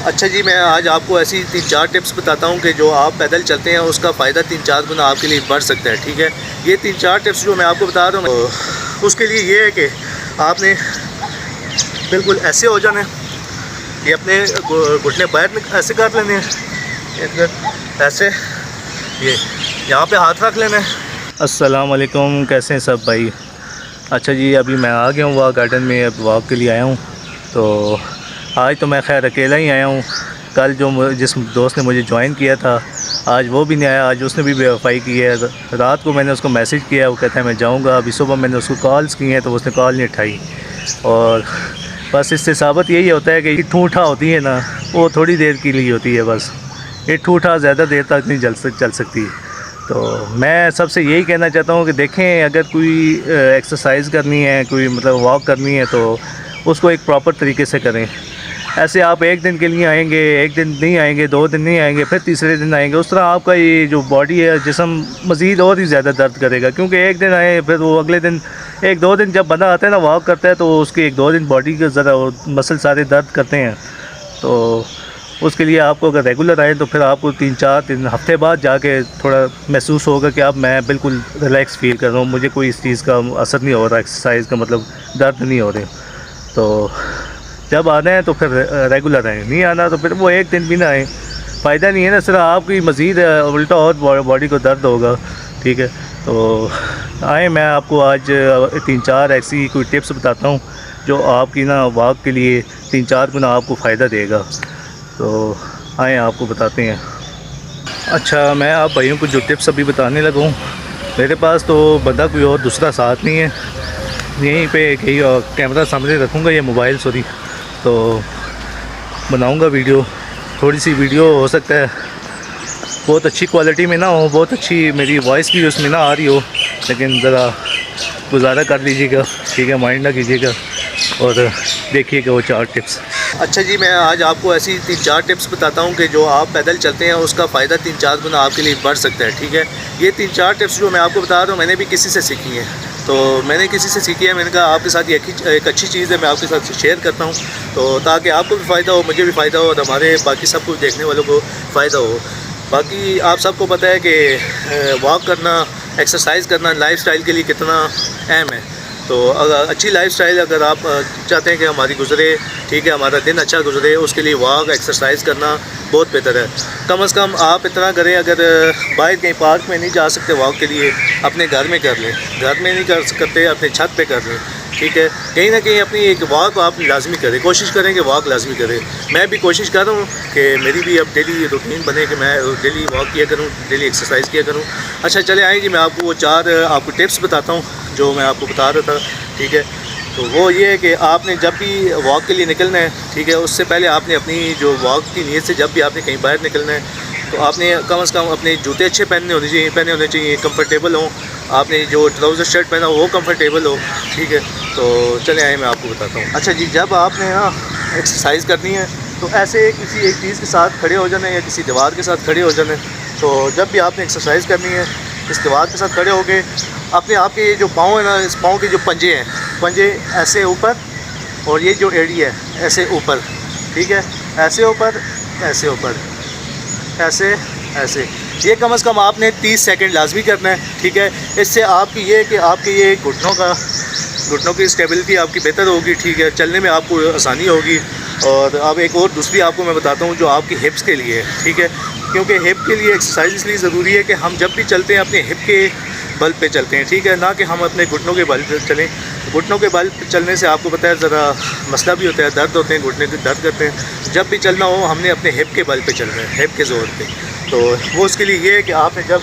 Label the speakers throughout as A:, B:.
A: अच्छा जी, मैं आज आपको ऐसी 3-4 टिप्स बताता हूँ कि जो आप पैदल चलते हैं उसका फ़ायदा 3-4 गुना आपके लिए बढ़ सकता है। ठीक है, ये 3-4 टिप्स जो मैं आपको बता रहा हूँ तो उसके लिए ये है कि आपने बिल्कुल ऐसे हो जाना है, ये अपने घुटने बाहर ऐसे कर लेने हैं, ऐसे ये यहाँ पे हाथ रख लेना है। अस्सलाम वालेकुम, कैसे हैं सब भाई। अच्छा जी, अभी मैं आ गया हूँ वॉक गार्डन में, अब वॉक के लिए आया हूँ। तो आज तो मैं खैर अकेला ही आया हूँ। कल जिस दोस्त ने मुझे ज्वाइन किया था, आज वो भी नहीं आया। आज उसने भी बेवफाई की है। रात को मैंने उसको मैसेज किया, वो कहता है मैं जाऊँगा। अभी सुबह मैंने उसको कॉल्स की हैं तो उसने कॉल नहीं उठाई। और बस इससे साबित यही होता है कि ठूठा होती है ना, वो थोड़ी देर के लिए होती है बस। ये ठूठा ज़्यादा देर तक नहीं चल सकती। तो मैं सबसे यही कहना चाहता हूँ कि देखें, अगर कोई एक्सरसाइज करनी है, कोई मतलब वॉक करनी है तो उसको एक प्रॉपर तरीके से करें। ऐसे आप एक दिन के लिए आएंगे, एक दिन नहीं आएंगे, 2 दिन नहीं आएंगे, फिर तीसरे दिन आएंगे, उस तरह आपका ये जो बॉडी है, जिस्म मज़ीद और ही ज़्यादा दर्द करेगा। क्योंकि एक दिन आए फिर वो अगले दिन, 1-2 दिन जब बंदा आता है ना वॉक करता है, तो उसके 1-2 दिन बॉडी के ज़रा मसल सारे दर्द करते हैं। तो उसके लिए आपको अगर रेगुलर आए तो फिर आपको 3-4 दिन हफ्ते बाद जाके थोड़ा महसूस होगा कि अब मैं बिल्कुल रिलैक्स फ़ील कर रहा हूँ, मुझे कोई इस चीज़ का असर नहीं हो रहा, एक्सरसाइज का मतलब दर्द नहीं हो रहे। तो जब आना है तो फिर रेगुलर आए, नहीं आना तो फिर वो एक दिन भी ना आए, फ़ायदा नहीं है ना, सिर्फ आपकी मज़ीद उल्टा और बॉडी को दर्द होगा। ठीक है, तो आए, मैं आपको आज 3-4 ऐसी कोई टिप्स बताता हूँ जो आपकी ना वॉक के लिए 3-4 गुना आपको फ़ायदा देगा। तो आए आपको बताते हैं। अच्छा, मैं आप भाइयों को जो टिप्स अभी बताने लगा हूँ, मेरे पास तो बंदा कोई और दूसरा साथ नहीं है, यहीं पे कहीं कैमरा सामने रखूँगा, ये मोबाइल सॉरी, तो बनाऊँगा वीडियो। थोड़ी सी वीडियो हो सकता है बहुत अच्छी क्वालिटी में ना हो, बहुत अच्छी मेरी वॉइस भी उसमें ना आ रही हो, लेकिन ज़रा गुजारा कर लीजिएगा। ठीक है, माइंड ना कीजिएगा और देखिएगा वो 4 टिप्स। अच्छा जी, मैं आज आपको ऐसी 3-4 टिप्स बताता हूँ कि जो आप पैदल चलते हैं उसका फ़ायदा 3-4 गुना आपके लिए बढ़ सकता है। ठीक है, ये 3-4 टिप्स जो मैं आपको बता रहा हूँ मैंने भी किसी से सीखी हैं। तो मैंने किसी से सीखी है, मैंने कहा आपके साथ ये एक अच्छी चीज़ है, मैं आपके साथ शेयर करता हूँ, तो ताकि आपको भी फ़ायदा हो, मुझे भी फ़ायदा हो और हमारे बाकी सब कुछ देखने वालों को फ़ायदा हो। बाकी आप सबको पता है कि वॉक करना, एक्सरसाइज करना लाइफस्टाइल के लिए कितना अहम है। तो अगर अच्छी लाइफस्टाइल अगर आप चाहते हैं कि हमारी गुजरे, ठीक है, हमारा दिन अच्छा गुजरे, उसके लिए वॉक एक्सरसाइज करना बहुत बेहतर है। कम से कम आप इतना करें, अगर बाहर कहीं पार्क में नहीं जा सकते वॉक के लिए, अपने घर में कर लें। घर में नहीं कर सकते, अपने छत पे कर लें। ठीक है, कहीं ना कहीं अपनी एक वॉक आप लाजमी करें, कोशिश करें कि वॉक लाजमी करें। मैं भी कोशिश कर रहा हूँ कि मेरी भी अब डेली रूटीन बने कि मैं डेली वॉक किया करूँ, डेली एक्सरसाइज किया करूँ। अच्छा चले आए जी, मैं आपको वो 4 आपको टिप्स बताता हूँ जो मैं आपको बता रहा था। ठीक है, तो वो ये है कि आपने जब भी वॉक के लिए निकलना है, ठीक है, उससे पहले आपने अपनी जो वॉक की नीयत से जब भी आपने कहीं बाहर निकलना है तो आपने कम से कम अपने जूते अच्छे पहने होने चाहिए, कंफर्टेबल हों। आपने जो ट्राउज़र शर्ट पहना हो वो कंफर्टेबल हो। ठीक है, तो चले आए मैं आपको बताता हूँ। अच्छा जी, जब आपने ना एक्सरसाइज करनी है तो ऐसे किसी एक चीज़ के साथ खड़े हो जाना है या किसी दीवार के साथ खड़े हो जाना है। तो जब भी आपने एक्सरसाइज करनी है, इस दीवार के साथ खड़े हो गए, अपने आपके जो पाँव है ना, इस पाँव के जो पंजे हैं, पंजे ऐसे ऊपर, और ये जो एड़ी है ऐसे ऊपर। ठीक है, ऐसे ऊपर, ऐसे ऊपर, ऐसे ऐसे, ये कम से कम आपने 30 सेकंड लाजमी करना है। ठीक है, इससे आपकी ये कि आपके ये घुटनों की स्टेबिलिटी आपकी बेहतर होगी। ठीक है, चलने में आपको आसानी होगी। और अब एक और दूसरी आपको मैं बताता हूँ जो आपकी हिप्स के लिए है। ठीक है, क्योंकि हिप के लिए एक्सरसाइज इसलिए ज़रूरी है कि हम जब भी चलते हैं अपने हिप के बल पे चलते हैं। ठीक है, ना कि हम अपने घुटनों के बल पे चलें। घुटनों के बल पे चलने से आपको पता है ज़रा मसला भी होता है, दर्द होते हैं, घुटने के दर्द करते हैं। जब भी चलना हो हमने अपने हिप के बल पे चलना है, हिप के ज़ोर पे। तो वो उसके लिए ये है कि आपने जब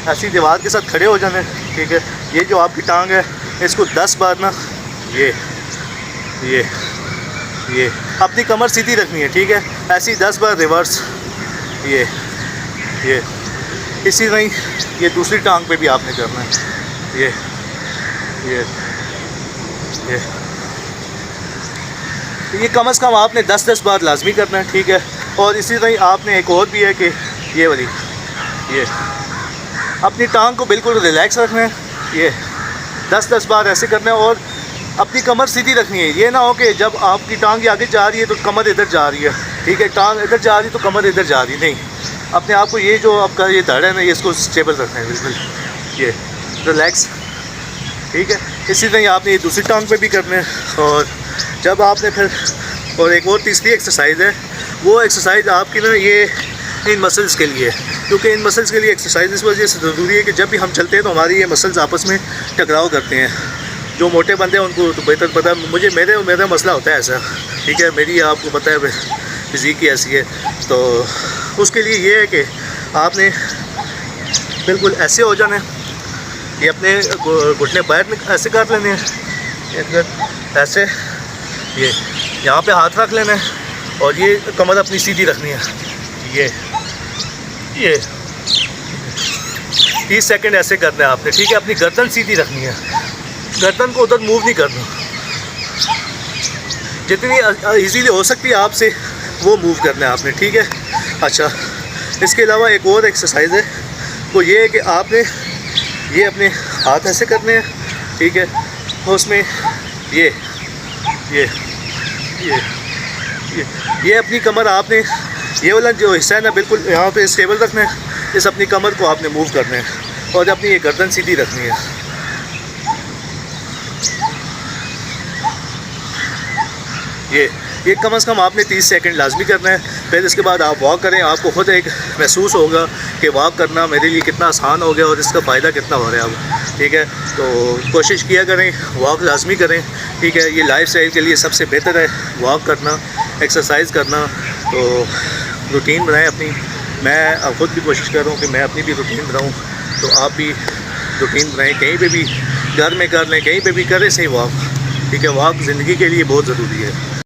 A: ऐसी दीवार के साथ खड़े हो जाना है, ठीक है, ये जो आपकी टांग है इसको 10 बार ना ये अपनी कमर सीधी रखनी है। ठीक है, ऐसी 10 बार रिवर्स, ये इसी तरह ये दूसरी टांग पे भी आपने करना है, ये कम से कम आपने 10-10 बार लाजमी करना है। ठीक है, और इसी तरह आपने एक और भी है कि ये वाली, ये अपनी टांग को बिल्कुल रिलैक्स रखना है, ये 10-10 बार ऐसे करना है, और अपनी कमर सीधी रखनी है। ये ना हो कि जब आपकी टांग आगे जा रही है तो कमर इधर जा रही है। ठीक है। टांग इधर जा रही तो कमर इधर जा रही नहीं, अपने आप को ये जो आपका ये धड़ है ना, ये इसको स्टेबल रखना है बिल्कुल, ये रिलैक्स, ठीक है। इसी तरह आपने ये दूसरी टांग पे भी करना है। और जब आपने फिर, और एक और तीसरी एक्सरसाइज है, वो एक्सरसाइज आपकी ना ये इन मसल्स के लिए, क्योंकि इन मसल्स के लिए एक्सरसाइज इस वजह से ज़रूरी है कि जब भी हम चलते हैं तो हमारी ये मसल्स आपस में टकराव करते हैं। जो मोटे बंदे हैं उनको तो बेहतर पता है, मुझे मेरा मसला होता है ऐसा, ठीक है। मेरी आपको पता है फिज़ीक की ऐसी है, तो उसके लिए ये है कि आपने बिल्कुल ऐसे हो जाना है, ये अपने घुटने पैर में ऐसे कर लेने हैं, ऐसे ये यहाँ पे हाथ रख लेना है, और ये कमर अपनी सीधी रखनी है, ये 30 सेकंड ऐसे करना है आपने, ठीक है। अपनी गर्दन सीधी रखनी है, गर्दन को उधर मूव नहीं करना, जितनी इजीली हो सकती है आपसे वो मूव करना है आपने, ठीक है। अच्छा, इसके अलावा एक और एक्सरसाइज है, वो ये है कि आपने ये अपने हाथ ऐसे करने हैं, ठीक है। और उसमें ये अपनी कमर आपने, ये वाला जो हिस्सा है ना बिल्कुल यहाँ पे स्टेबल रखना है, इस अपनी कमर को आपने मूव करना है, और अपनी ये गर्दन सीधी रखनी है। ये कम से कम आपने 30 सेकंड लाजमी करना है। फिर इसके बाद आप वॉक करें, आपको ख़ुद एक महसूस होगा कि वॉक करना मेरे लिए कितना आसान हो गया और इसका फ़ायदा कितना हो रहा है अब, ठीक है। तो कोशिश किया करें, वॉक लाजमी करें, ठीक है। ये लाइफ स्टाइल के लिए सबसे बेहतर है वॉक करना, एक्सरसाइज करना। तो रूटीन बनाएं अपनी, मैं ख़ुद भी कोशिश कर रहा हूँ कि मैं अपनी भी रूटीन बनाऊँ, तो आप भी रूटीन बनाएं, कहीं पे भी घर में कर लें, कहीं पे भी करें सही वॉक, ठीक है। वॉक ज़िंदगी के लिए बहुत ज़रूरी है।